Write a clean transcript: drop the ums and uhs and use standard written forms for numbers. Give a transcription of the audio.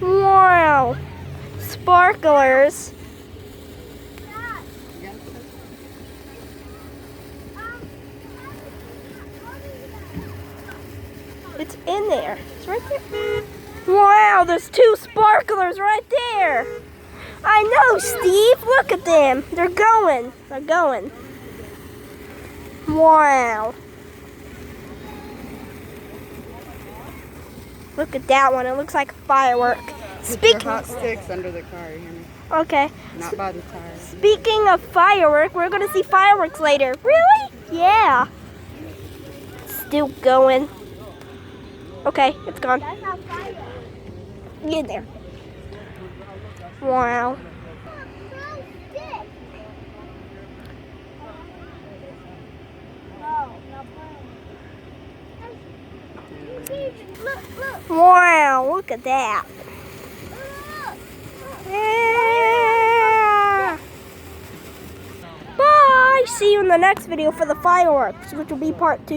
Wow. Sparklers. It's in there. It's right there. Wow, there's 2 sparklers right there. I know, Steve. Look at them. They're going. They're going. Wow. Look at that one. It looks like a firework. Put your hot sticks under the car, you hear me? Okay. Not by the tires. Speaking of firework, we're going to see fireworks later. Really? Yeah. Still going. Okay, it's gone. Get in there. Wow. Wow, look at that. Yeah. Bye. See you in the next video for the fireworks, which will be part 2.